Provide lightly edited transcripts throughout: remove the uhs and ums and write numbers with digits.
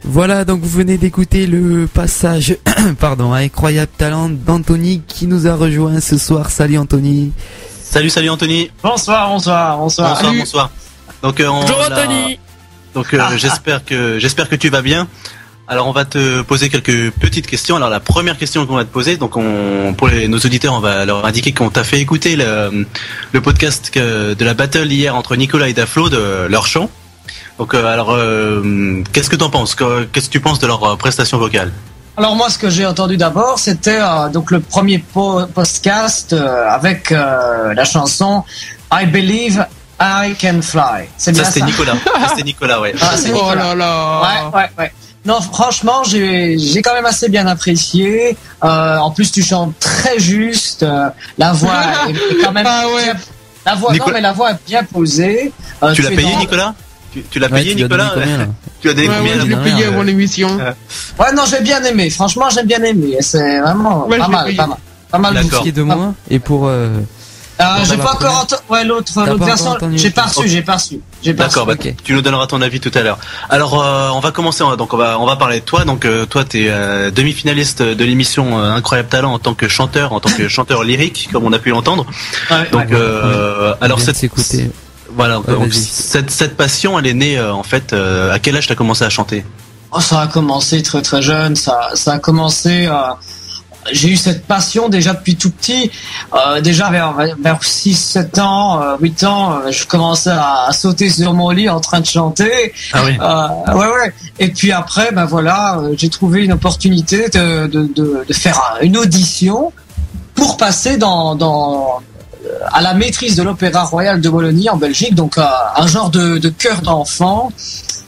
Voilà, donc vous venez d'écouter le passage pardon, incroyable talent d'Anthony qui nous a rejoint ce soir. Salut Anthony. Salut Anthony. Bonsoir. Bonsoir. Donc bonjour Anthony. Donc j'espère que tu vas bien. Alors on va te poser quelques petites questions. Alors la première question qu'on va te poser, donc pour nos auditeurs, on va leur indiquer qu'on t'a fait écouter le podcast de la battle hier entre Nicolas et Daflo de leur chant. Donc qu'est-ce que t'en penses? Qu'est-ce que tu penses de leur prestation vocale? Alors moi, ce que j'ai entendu d'abord, c'était donc le premier podcast avec la chanson I Believe I Can Fly. C'est bien ça. C'était Nicolas. C'était Nicolas, ouais. Ah, c'est Nicolas. Oh là là. Ouais. Non, franchement, j'ai quand même assez bien apprécié. En plus, tu chantes très juste. La voix est quand même. Ah ouais. La voix, non, mais la voix est bien posée. Tu l'as payé, Nicolas? Tu l'as payé, Nicolas? Tu as donné combien? Je l'ai payé avant l'émission. Ouais, non, j'ai bien aimé. Franchement, j'ai bien aimé. C'est vraiment pas mal. D'accord. Ce qui est de moi. Et pour. J'ai pas encore entendu. Ouais, l'autre version. J'ai pas reçu. D'accord, okay. Tu nous donneras ton avis tout à l'heure. Alors, on va commencer. Donc, on va parler de toi. Donc, toi, t'es demi-finaliste de l'émission Incroyable Talent en tant que chanteur lyrique, comme on a pu l'entendre. Ouais, donc, alors s'écouter. Voilà, donc cette passion, elle est née en fait. À quel âge t'as commencé à chanter? Oh, ça a commencé très très jeune. Ça a commencé. J'ai eu cette passion déjà depuis tout petit. Déjà vers 6-7 ans, 8 ans, je commençais à sauter sur mon lit en train de chanter. Ah oui. Ouais. Et puis après, j'ai trouvé une opportunité de faire une audition pour passer à la maîtrise de l'Opéra Royal de Wallonie en Belgique, donc un genre de chœur d'enfant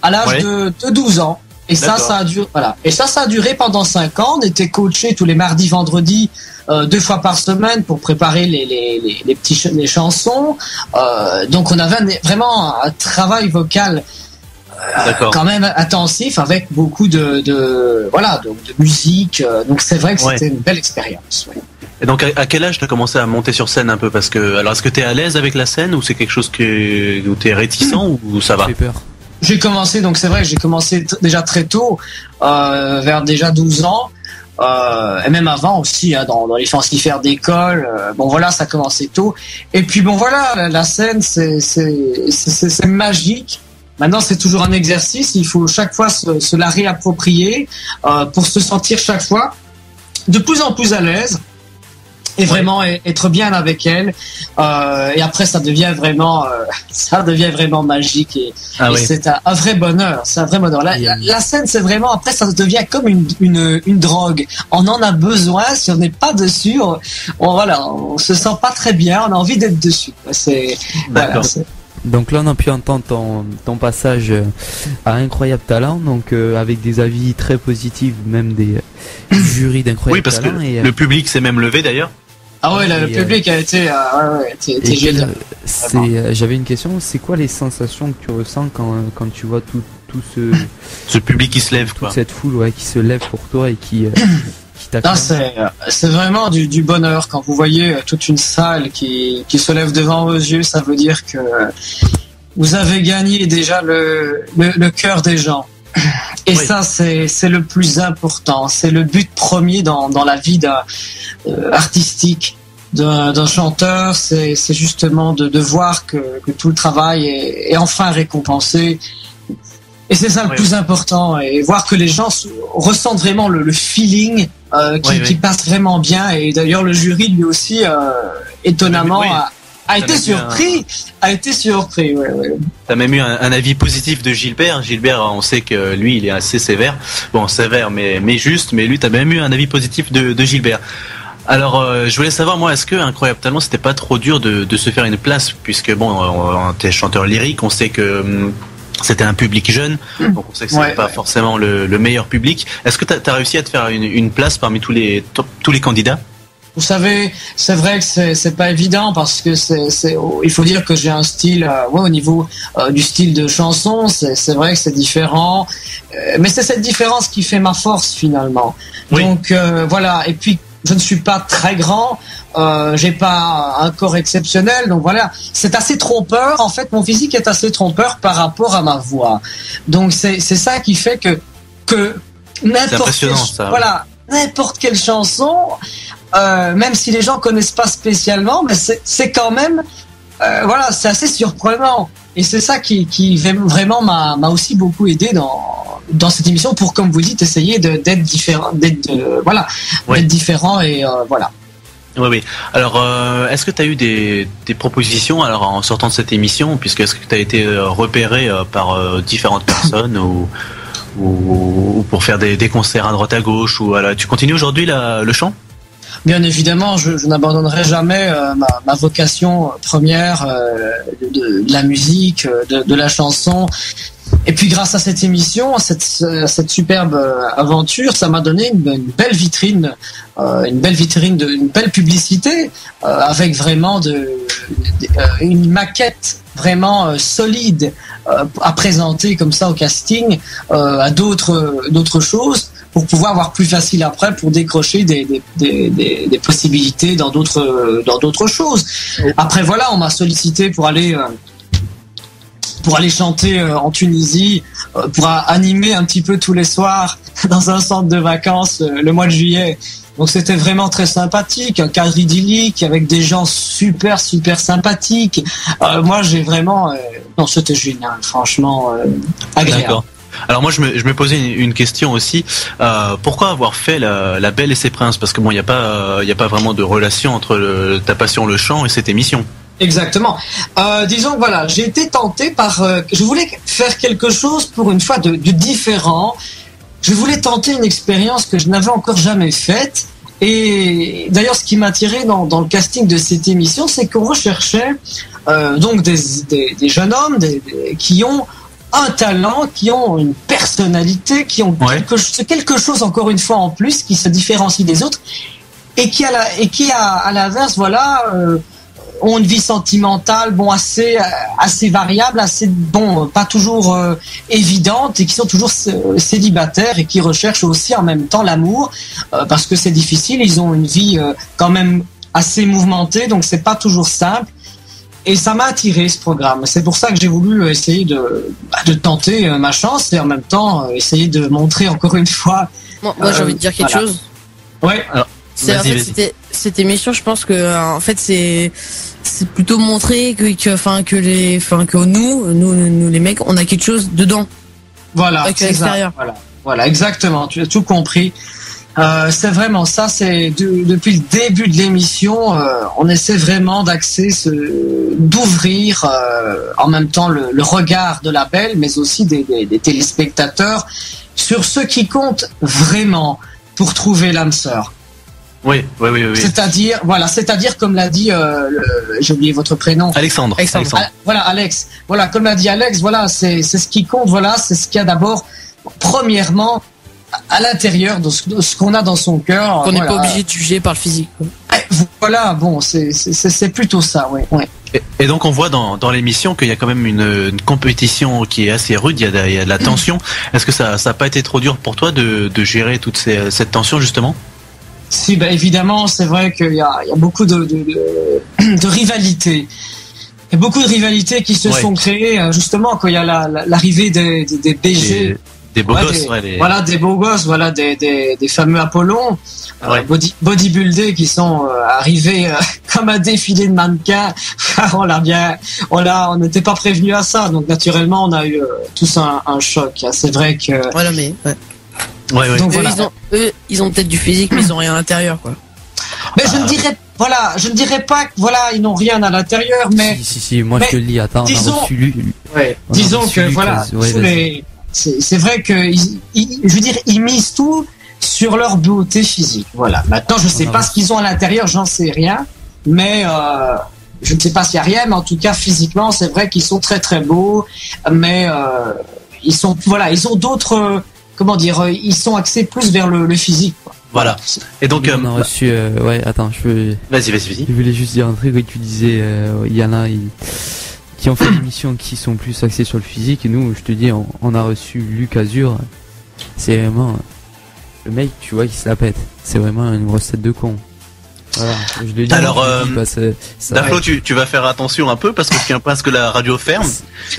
à l'âge de 12 ans. Et ça a duré, voilà. Et ça a duré pendant 5 ans. On était coachés tous les mardis, vendredis, 2 fois par semaine pour préparer les chansons. Donc on avait vraiment un travail vocal quand même intensif avec beaucoup de musique. Donc c'est vrai que c'était une belle expérience. Ouais. Et donc à quel âge tu as commencé à monter sur scène un peu? Parce que alors est-ce que tu es à l'aise avec la scène ou c'est quelque chose où tu es réticent ou ça va? J'ai peur. J'ai commencé, donc c'est vrai que j'ai commencé déjà très tôt, vers déjà 12 ans, et même avant aussi, dans les fanfifères d'école. Ça commençait tôt. Et puis la scène, c'est magique. Maintenant, c'est toujours un exercice. Il faut chaque fois se la réapproprier pour se sentir chaque fois de plus en plus à l'aise. Et vraiment être bien avec elle, et après ça devient vraiment magique et c'est un vrai bonheur. C'est un vrai bonheur. La scène, c'est vraiment, après ça devient comme une drogue. On en a besoin. Si on n'est pas dessus, on se sent pas très bien. On a envie d'être dessus. Donc là, on a pu entendre ton passage à Incroyable Talent, donc avec des avis très positifs, même des jurys d'Incroyable Talent. Oui, parce que le public s'est même levé d'ailleurs. Ah ouais, le public a été génial. J'avais une question, c'est quoi les sensations que tu ressens quand tu vois tout ce public qui se lève, quoi. Toute cette foule qui se lève pour toi et qui t'acclame. C'est vraiment du bonheur quand vous voyez toute une salle qui se lève devant vos yeux. Ça veut dire que vous avez gagné déjà le cœur des gens. Et ça, c'est le plus important. C'est le but premier dans la vie artistique d'un chanteur. C'est justement de voir que tout le travail est enfin récompensé. Et c'est ça le plus important. Et voir que les gens ressentent vraiment le feeling qui passe vraiment bien. Et d'ailleurs, le jury, lui aussi, étonnamment, a été surpris. Ouais. T'as même eu un avis positif de Gilbert. Gilbert, on sait que lui, il est assez sévère. Bon, sévère, mais juste. Mais lui, t'as même eu un avis positif de Gilbert. Alors, je voulais savoir, moi, est-ce que Incroyable Talent, c'était pas trop dur de se faire une place, puisque t'es chanteur lyrique, on sait que c'était un public jeune, donc on sait que c'est pas forcément le meilleur public. Est-ce que t'as réussi à te faire une place parmi tous les candidats? Vous savez, c'est vrai que c'est pas évident parce que il faut dire que j'ai un style, au niveau du style de chanson, c'est vrai que c'est différent, mais c'est cette différence qui fait ma force finalement. Oui. Donc Et puis je ne suis pas très grand, j'ai pas un corps exceptionnel, donc c'est assez trompeur. En fait, mon physique est assez trompeur par rapport à ma voix. Donc c'est ça qui fait que que C'est n'importe impressionnant, ça. voilà, n'importe quelle chanson, même si les gens connaissent pas spécialement, mais c'est quand même, voilà, c'est assez surprenant. Et c'est ça qui vraiment m'a aussi beaucoup aidé dans cette émission pour, comme vous dites, essayer d'être différent, d'être différent et voilà. Oui, oui. Alors, est-ce que tu as eu des propositions alors en sortant de cette émission, puisque est-ce que tu as été repéré par différentes personnes ou pour faire des concerts à droite à gauche ou voilà, tu continues aujourd'hui le chant? Bien évidemment, je n'abandonnerai jamais ma vocation première de la musique, de la chanson. Et puis grâce à cette émission, à cette superbe aventure, ça m'a donné une belle vitrine, une belle publicité, avec vraiment une maquette vraiment solide à présenter comme ça au casting, à d'autres choses, pour pouvoir avoir plus facile après pour décrocher des possibilités dans d'autres choses. Après voilà, on m'a sollicité pour aller chanter en Tunisie, pour animer un petit peu tous les soirs dans un centre de vacances le mois de juillet. Donc c'était vraiment très sympathique, un cadre idyllique avec des gens super sympathiques. Moi j'ai vraiment non, c'était génial, franchement agréable. D'accord. Alors moi je me posais une question aussi. Pourquoi avoir fait la Belle et ses Princes? Parce que bon, il y a pas vraiment de relation entre ta passion le chant et cette émission. Exactement. Disons que voilà, j'ai été tenté par. Je voulais faire quelque chose pour une fois de différent. Je voulais tenter une expérience que je n'avais encore jamais faite. Et d'ailleurs, ce qui m'attirait dans le casting de cette émission, c'est qu'on recherchait donc des jeunes hommes qui ont un talent, qui ont une personnalité, qui ont quelque chose encore une fois en plus qui se différencie des autres et qui à l'inverse, voilà. Ont une vie sentimentale, bon, assez variable, assez bon, pas toujours évidente, et qui sont toujours célibataires et qui recherchent aussi en même temps l'amour, parce que c'est difficile. Ils ont une vie quand même assez mouvementée, donc c'est pas toujours simple. Et ça m'a attiré, ce programme. C'est pour ça que j'ai voulu essayer de tenter ma chance et en même temps essayer de montrer encore une fois. Moi j'ai envie de dire quelque chose. Ouais. Alors, cette émission, je pense que en fait c'est plutôt montrer que nous les mecs, on a quelque chose dedans. Voilà, c'est l'extérieur. Voilà, exactement. Tu as tout compris. C'est vraiment ça. C'est depuis le début de l'émission, on essaie vraiment d'ouvrir en même temps le regard de la Belle, mais aussi des téléspectateurs sur ce qui compte vraiment pour trouver l'âme sœur. Oui. C'est-à-dire comme l'a dit, j'ai oublié votre prénom. Alexandre. Voilà, Alex. Voilà, comme l'a dit Alex, voilà, c'est ce qui compte, voilà, c'est ce qu'il y a d'abord, premièrement, à l'intérieur de ce qu'on a dans son cœur. Qu'on n'est pas obligé de juger par le physique. Voilà, bon, c'est plutôt ça, ouais. Et donc on voit dans l'émission qu'il y a quand même une compétition qui est assez rude, il y a de la tension. Est-ce que ça n'a pas été trop dur pour toi de gérer toute cette tension justement? Si, ben évidemment, c'est vrai qu'il y a beaucoup de rivalités. Il y a beaucoup de rivalités qui se sont créées justement quand il y a l'arrivée des BG. Des beaux gosses, Voilà, des beaux gosses, voilà, des fameux Apollons, bodybuildés qui sont arrivés comme un défilé de mannequins. On n'était pas prévenus à ça, donc naturellement on a eu tous un choc. C'est vrai que. Voilà, mais. Ouais. Donc, ils ont peut-être du physique, mais ils ont rien à l'intérieur, quoi. Mais je ne dirais pas que ils n'ont rien à l'intérieur, mais. Si, moi je te le dis, attends, disons, on a reçu Lucas. Disons que voilà, c'est vrai que je veux dire, ils misent tout sur leur beauté physique. Voilà. Maintenant, je sais pas ce qu'ils ont à l'intérieur, j'en sais rien, mais je ne sais pas s'il y a rien, mais en tout cas physiquement, c'est vrai qu'ils sont très très beaux, mais ils ont d'autres. Comment dire, ils sont axés plus vers le physique, quoi. Voilà. Et donc, on a reçu, attends, Vas-y. Je voulais juste dire un truc, tu disais, il y en a qui ont fait des missions qui sont plus axées sur le physique, et nous, je te dis, on a reçu Luc Azur. C'est vraiment, le mec, tu vois, qui se la pète. C'est vraiment une grosse tête de con. Voilà, je l'ai dit. Alors, ça Daflo, tu vas faire attention un peu parce que je tiens pas à ce que la radio ferme.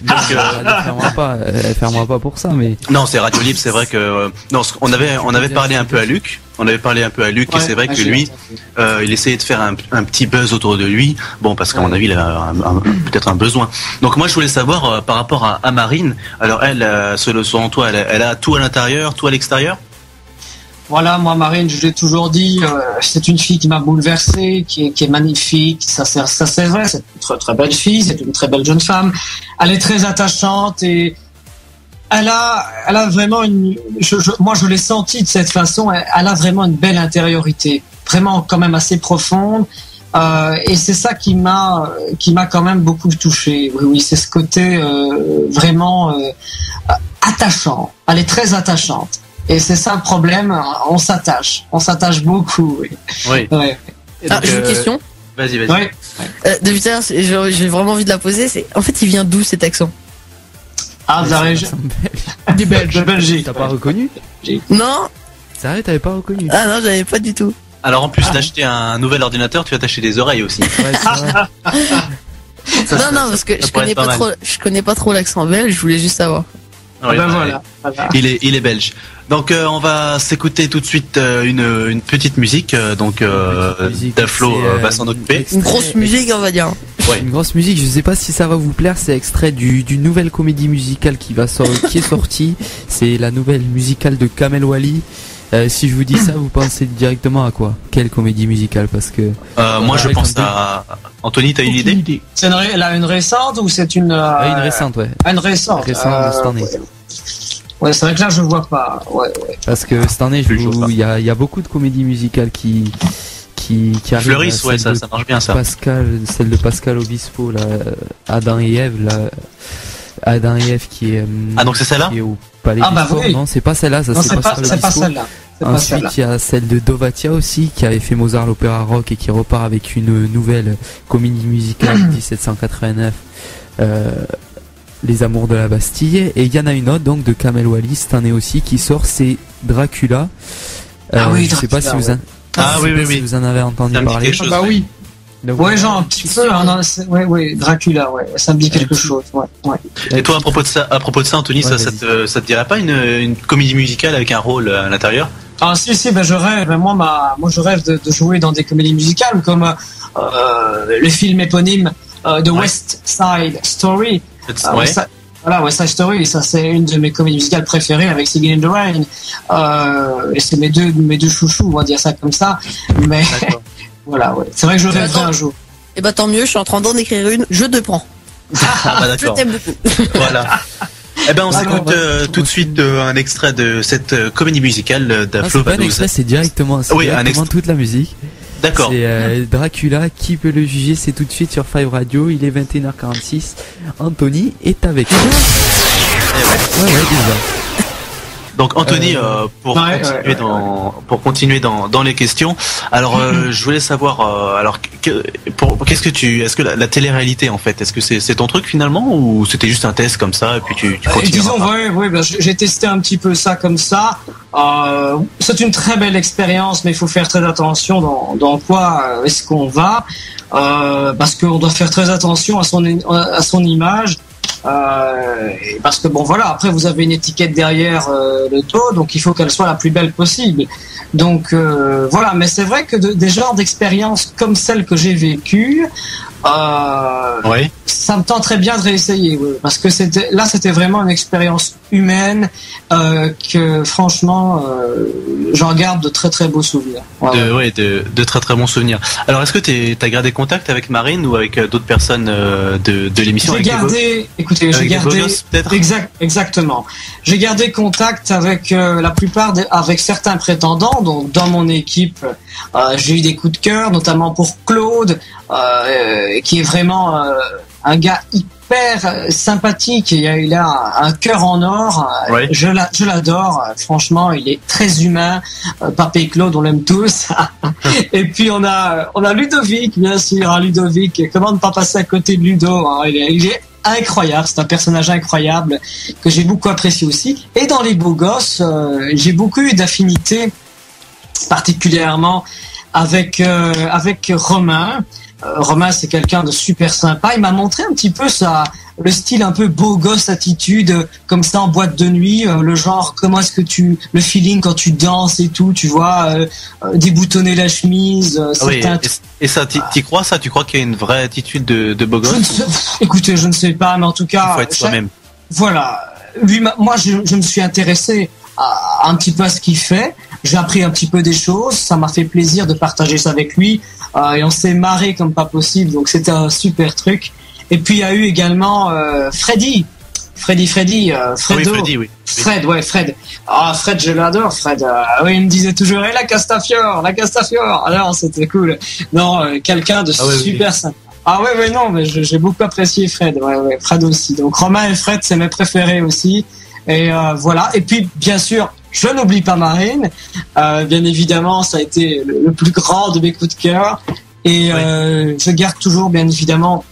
Donc, elle fermera pas pour ça, mais. Non, c'est Radio Libre, c'est vrai que non, on avait parlé un peu à Luc. On avait parlé un peu à Luc et c'est vrai que lui, il essayait de faire un petit buzz autour de lui. Bon, parce qu'à mon avis, il a peut-être un besoin. Donc moi, je voulais savoir par rapport à Marine. Alors elle, selon toi, elle a tout à l'intérieur, tout à l'extérieur. Voilà, moi Marine, je l'ai toujours dit, c'est une fille qui m'a bouleversé, qui est magnifique, ça c'est vrai, c'est une très, très belle fille, c'est une très belle jeune femme. Elle est très attachante et elle a vraiment moi je l'ai senti de cette façon, elle a vraiment une belle intériorité, vraiment quand même assez profonde. Et c'est ça qui m'a quand même beaucoup touché. Oui, c'est ce côté vraiment attachant. Elle est très attachante. Et c'est ça le problème, on s'attache beaucoup. Oui. Oui. Ouais. Donc, j'ai une question. Vas-y. Ouais. Depuis tout à l'heure, j'ai vraiment envie de la poser. En fait, il vient d'où cet accent? De la région. Du Belge, de Belgique. T'as pas reconnu? Non. Sérieux, t'avais pas reconnu? Ah non, j'avais pas du tout. Alors en plus d'acheter un nouvel ordinateur, tu vas t'acheter des oreilles aussi. Ouais, c'est vrai. Non, parce que je connais pas trop l'accent belge. Je voulais juste savoir. Ouais, Voilà. Il est belge. Donc on va s'écouter tout de suite une petite musique. Daflo va s'en occuper. Une grosse musique, on va dire. Ouais. Une grosse musique, je sais pas si ça va vous plaire, c'est extrait d'une nouvelle comédie musicale qui est sortie. C'est la nouvelle musicale de Kamel Wally. Si je vous dis ça, vous pensez directement à quoi? Quelle comédie musicale? Parce que moi je pense à Anthony, t'as une idée? C'est une récente ou c'est une une récente, ouais. Une récente. De cette année. Ouais, c'est vrai que là je vois pas. Ouais. Parce que cette année, il y a beaucoup de comédies musicales qui arrivent. Fleurissent, ouais, ça marche bien ça. Celle de Pascal Obispo, là, Adam et Ève, qui est. Donc c'est celle-là? Qui est au Palais du Sport. Oui. Non, c'est pas celle-là, ça c'est Pascal Obispo. C'est pas celle-là. Ensuite, il y a celle de Dovatia aussi, qui avait fait Mozart l'Opéra Rock et qui repart avec une nouvelle comédie musicale 1789, Les Amours de la Bastille. Et il y en a une autre, donc, de Kamel Wally, cette année aussi, qui sort, c'est Dracula. Oui, je sais pas si vous en... oui. vous en avez entendu parler. Chose, oui. Donc, ouais, genre un petit peu. Dracula, ouais, ça me dit quelque chose. Ouais. Et toi, à propos de ça, Anthony, ça te dirait pas une comédie musicale avec un rôle à l'intérieur? Ah si, je rêve. Moi, je rêve de jouer dans des comédies musicales comme le film éponyme de West Side Story. West Side Story, ça c'est une de mes comédies musicales préférées avec Singing in the Rain. Et c'est mes deux chouchous, on va dire ça comme ça. Mais voilà, ouais. C'est vrai que je rêverais un jour. Et bah tant mieux, je suis en train d'en écrire une, je te prends. Je t'aime beaucoup. Voilà. On s'écoute tout de suite un extrait de cette comédie musicale d'Aflo. C'est pas un extrait, c'est directement toute la musique. D'accord. C'est Dracula, qui peut le juger? C'est tout de suite sur Five Radio, il est 21h46. Anthony est avec nous. Ouais, déjà. Donc Anthony, pour continuer dans les questions. Alors je voulais savoir, est-ce que la télé-réalité en fait, est-ce que c'est ton truc finalement ou c'était juste un test comme ça et puis tu continues? Disons, j'ai testé un petit peu ça comme ça. C'est une très belle expérience, mais il faut faire très attention dans quoi est-ce qu'on va, parce qu'on doit faire très attention à son image. Parce que après vous avez une étiquette derrière le dos, donc il faut qu'elle soit la plus belle possible. Donc voilà, mais c'est vrai que des genres d'expériences comme celle que j'ai vécue, ça me tenterait bien de réessayer, parce que c'était vraiment une expérience humaine que franchement j'en garde de très très beaux souvenirs. De très très bons souvenirs. Alors est-ce que t'as gardé contact avec Marine ou avec d'autres personnes de l'émission? Exactement. J'ai gardé contact avec la plupart avec certains prétendants. Donc dans mon équipe, j'ai eu des coups de cœur, notamment pour Claude, qui est vraiment un gars hyper sympathique. Il a un cœur en or. Je l'adore. Franchement, il est très humain. Papa et Claude, on l'aime tous. Et puis on a Ludovic, bien sûr. Ludovic, comment ne pas passer à côté de Ludo, hein. Il est incroyable, c'est un personnage incroyable que j'ai beaucoup apprécié aussi. Et dans les beaux gosses, j'ai beaucoup eu d'affinités, particulièrement avec Romain. Romain, c'est quelqu'un de super sympa. Il m'a montré un petit peu le style un peu beau gosse attitude, comme ça en boîte de nuit, le genre comment est-ce que le feeling quand tu danses et tout, tu vois, déboutonner la chemise. Et ça, t'y crois ça? Tu crois qu'il y a une vraie attitude de beau gosse? Écoutez, je ne sais pas, mais en tout cas, il faut être soi-même. Voilà. Lui, moi, je me suis intéressé un petit peu à ce qu'il fait. J'ai appris un petit peu des choses. Ça m'a fait plaisir de partager ça avec lui. Et on s'est marré comme pas possible. Donc c'était un super truc. Et puis il y a eu également Fredo. Oui, Freddy, oui. Fred. Ah, Fred, je l'adore, Fred. Oui, il me disait toujours, la Castafiore. Alors, c'était cool. Non, quelqu'un de super sympa. Ah ouais, non, mais j'ai beaucoup apprécié Fred. Ouais, Fred aussi. Donc Romain et Fred, c'est mes préférés aussi. Et voilà. Et puis, bien sûr, je n'oublie pas Marine. Bien évidemment, ça a été le plus grand de mes coups de cœur. Et je garde toujours, bien évidemment,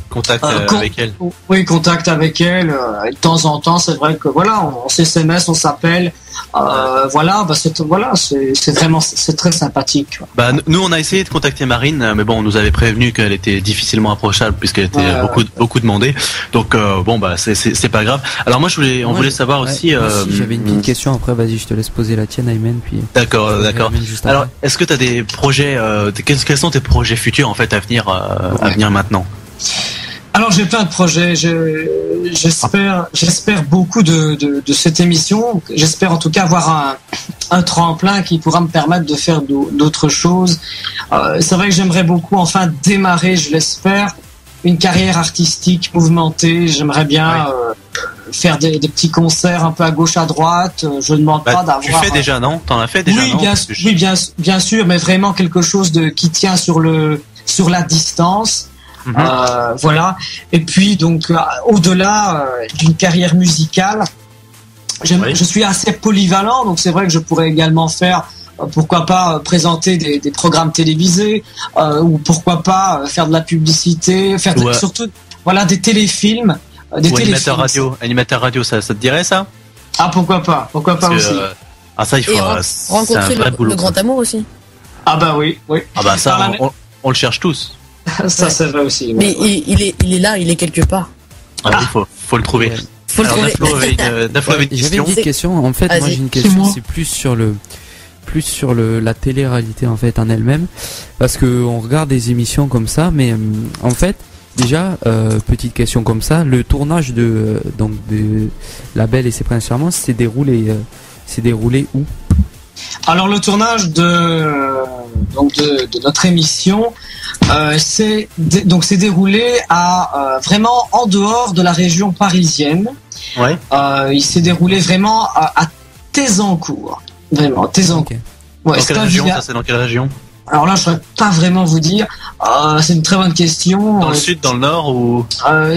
contact avec elle. Oui, contact avec elle. De temps en temps, c'est vrai que voilà, on s'SMS, on s'appelle. Voilà, c'est vraiment très sympathique. Bah nous, on a essayé de contacter Marine, mais bon, on nous avait prévenu qu'elle était difficilement approchable puisqu'elle était beaucoup demandée. Donc c'est pas grave. Alors moi, on voulait savoir aussi. Si j'avais une petite question après, vas-y, je te laisse poser la tienne, Aymen, puis. D'accord. Alors, est-ce que tu as des projets quels sont tes projets futurs en fait à venir maintenant? Alors j'ai plein de projets. J'espère beaucoup de cette émission. J'espère en tout cas avoir un tremplin qui pourra me permettre de faire d'autres choses. C'est vrai que j'aimerais beaucoup enfin démarrer, je l'espère, une carrière artistique mouvementée. J'aimerais bien faire des petits concerts un peu à gauche à droite. Je ne demande pas d'avoir. Tu fais déjà, non? T'en as fait déjà? Oui, bien sûr, mais vraiment quelque chose qui tient sur la distance. Voilà. Et puis donc au-delà d'une carrière musicale, je suis assez polyvalent, donc c'est vrai que je pourrais également faire pourquoi pas présenter des programmes télévisés ou pourquoi pas faire de la publicité, surtout des téléfilms, animateur radio, ça te dirait ça? Ah, pourquoi pas aussi. Ça il faut rencontrer le grand amour aussi. Ah bah oui. Ah bah ça on le cherche tous. Ça c'est vrai aussi. Mais il est là, il est quelque part. Il faut le trouver. Daflo avait une question. J'avais une petite question. En fait, moi j'ai une question. C'est plus sur la télé-réalité en fait en elle-même, parce que on regarde des émissions comme ça, mais en fait déjà petite question comme ça, le tournage de La Belle et ses Princes Charmants s'est déroulé où? Alors le tournage de notre émission s'est déroulé vraiment en dehors de la région parisienne. Ouais. Il s'est déroulé vraiment à Thézancourt. Vraiment, Thézancourt. Okay. Ouais, dans quelle région? Alors là, je ne saurais pas vraiment vous dire. C'est une très bonne question. Dans le sud, dans le nord ou?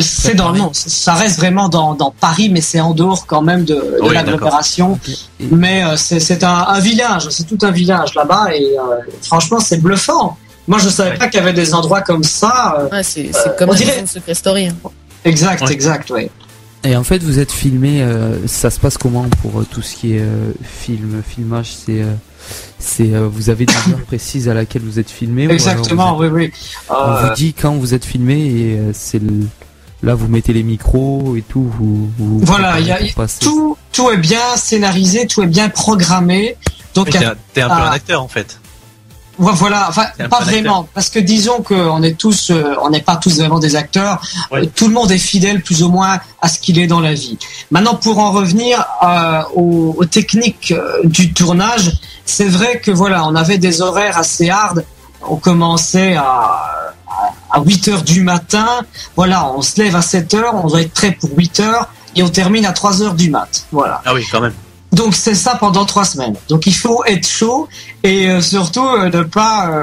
C'est dans le nord. Ça reste vraiment dans Paris, mais c'est en dehors quand même de l'agglomération. Okay. Mais c'est un village. C'est tout un village là-bas et franchement, c'est bluffant. Moi, je savais pas qu'il y avait des endroits comme ça. C'est comme on dirait Secret Story. Hein. Exact, ouais. Et en fait, vous êtes filmé. Ça se passe comment pour tout ce qui est filmage? Vous avez des heures précises à laquelle vous êtes filmé? Exactement, oui. On vous dit quand vous êtes filmé et là vous mettez les micros et tout. Voilà, tout est bien scénarisé, tout est bien programmé. Donc t'es un peu un acteur en fait. Voilà, enfin pas vraiment, parce que disons qu'on est tous, on n'est pas tous vraiment des acteurs. Oui. Tout le monde est fidèle plus ou moins à ce qu'il est dans la vie. Maintenant, pour en revenir aux techniques du tournage, c'est vrai que voilà, on avait des horaires assez hard. On commençait à 8h du matin. Voilà, on se lève à 7h, on doit être prêt pour 8h et on termine à 3h du mat. Voilà. Ah oui, quand même. Donc c'est ça pendant 3 semaines. Donc il faut être chaud et surtout ne pas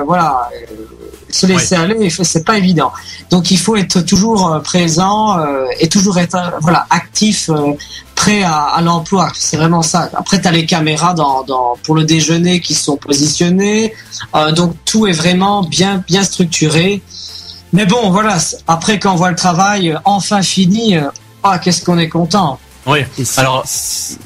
se laisser aller. C'est pas évident. Donc il faut être toujours présent et toujours être actif, prêt à l'emploi. C'est vraiment ça. Après t'as les caméras pour le déjeuner qui sont positionnées. Donc tout est vraiment bien structuré. Mais bon voilà. Après quand on voit le travail enfin fini, qu'est-ce qu'on est content. Oui. Et Alors,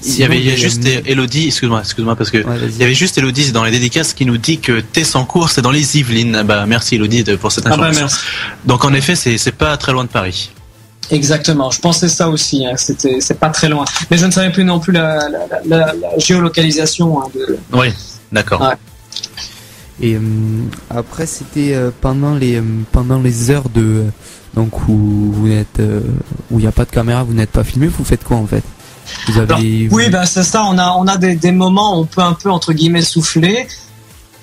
il y avait juste Elodie, excuse-moi, parce que Ouais, il y avait juste Elodie dans les dédicaces qui nous dit que Tessancourt c'est dans les Yvelines. Bah merci Elodie pour cette information. merci. Donc en effet, c'est pas très loin de Paris. Exactement, je pensais ça aussi, hein. C'est pas très loin. Mais je ne savais plus non plus la géolocalisation, hein, de... Oui, d'accord. Ouais. Et après, c'était pendant les heures de donc où vous n'êtes où il n'y a pas de caméra, vous n'êtes pas filmé, vous faites quoi en fait? Vous avez Alors, oui, bah c'est ça. On a des moments où on peut un peu entre guillemets souffler.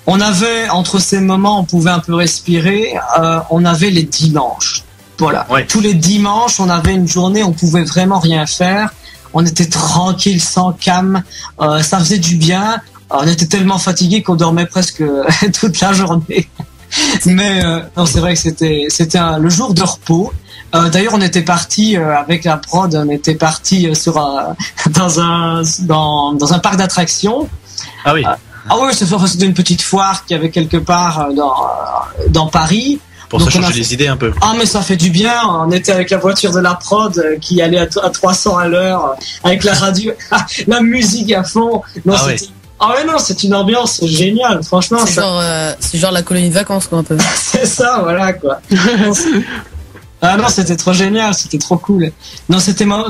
On avait entre ces moments, on pouvait un peu respirer. On avait les dimanches. Voilà. Ouais. Tous les dimanches, on avait une journée, on pouvait vraiment rien faire. On était tranquille, sans cam. Ça faisait du bien. On était tellement fatigués qu'on dormait presque toute la journée. Mais non, c'est vrai que c'était le jour de repos. D'ailleurs, on était parti avec la prod. On était parti dans un parc d'attractions. Ah oui. Ah oui, c'était une petite foire qu'il y avait quelque part dans Paris. Pour Donc se on a changer fait- les idées un peu. Ah mais ça fait du bien, on était avec la voiture de la prod qui allait à 300 à l'heure, avec la radio, la musique à fond. Non, Ah ouais. Non, c'est une ambiance géniale, franchement. C'est genre la colonie de vacances, quoi, un peu. C'est ça, voilà quoi. Ah non, c'était trop génial, c'était trop cool. Non,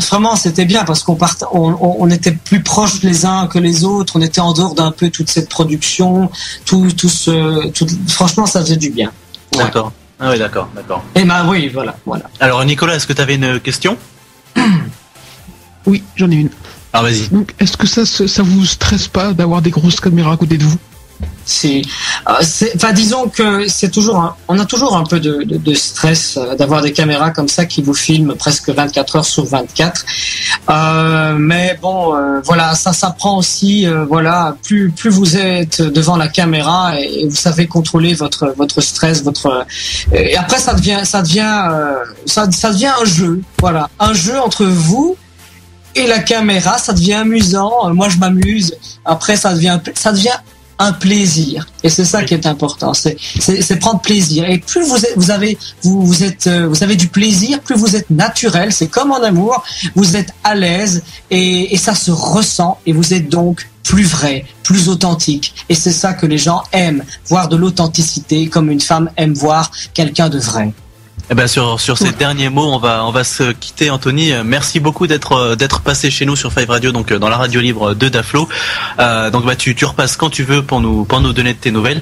vraiment, c'était bien parce on était plus proches les uns que les autres, on était en dehors d'un peu toute cette production, franchement, ça faisait du bien. Ouais. D'accord. Ah oui, d'accord. Et bah oui, voilà. Alors Nicolas, est-ce que tu avais une question? Oui, j'en ai une. Ah vas-y. Donc, est-ce que ça vous stresse pas d'avoir des grosses caméras à côté de vous? Disons que on a toujours un peu de stress d'avoir des caméras comme ça qui vous filment presque 24 heures sur 24. Mais bon, voilà, ça prend aussi, voilà, plus vous êtes devant la caméra et vous savez contrôler votre stress, et après ça devient un jeu, voilà, un jeu entre vous et la caméra, ça devient amusant. Moi, je m'amuse. Après, ça devient un plaisir. Et c'est ça qui est important. C'est prendre plaisir. Et plus vous avez du plaisir, plus vous êtes naturel. C'est comme en amour. Vous êtes à l'aise et ça se ressent. Et vous êtes donc plus vrai, plus authentique. Et c'est ça que les gens aiment, voir de l'authenticité, comme une femme aime voir quelqu'un de vrai. Eh ben sur ces derniers mots, on va se quitter, Anthony. Merci beaucoup d'être passé chez nous sur Five Radio, donc dans la radio libre de Daflo. Donc bah tu repasses quand tu veux pour nous donner de tes nouvelles.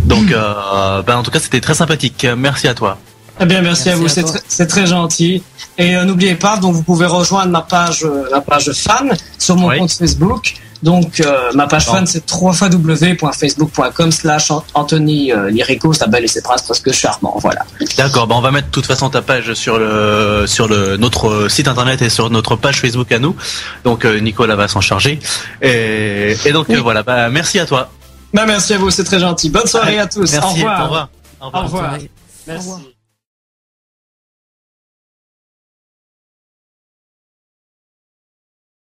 Donc en tout cas c'était très sympathique. Merci à toi. Eh bien, merci à vous, c'est très gentil. Et n'oubliez pas, donc vous pouvve rejoindre la page fan sur mon compte Facebook. Donc ma page fan c'est www.facebook.com/Anthony Lirico, sa belle et ses phrases presque charmant, voilà. D'accord, on va mettre de toute façon ta page sur notre site internet et sur notre page Facebook à nous. Donc Nicolas va s'en charger. Et donc voilà, merci à toi. Merci à vous, c'est très gentil. Bonne soirée à tous. Merci, Au revoir. Au revoir. Au revoir. Merci.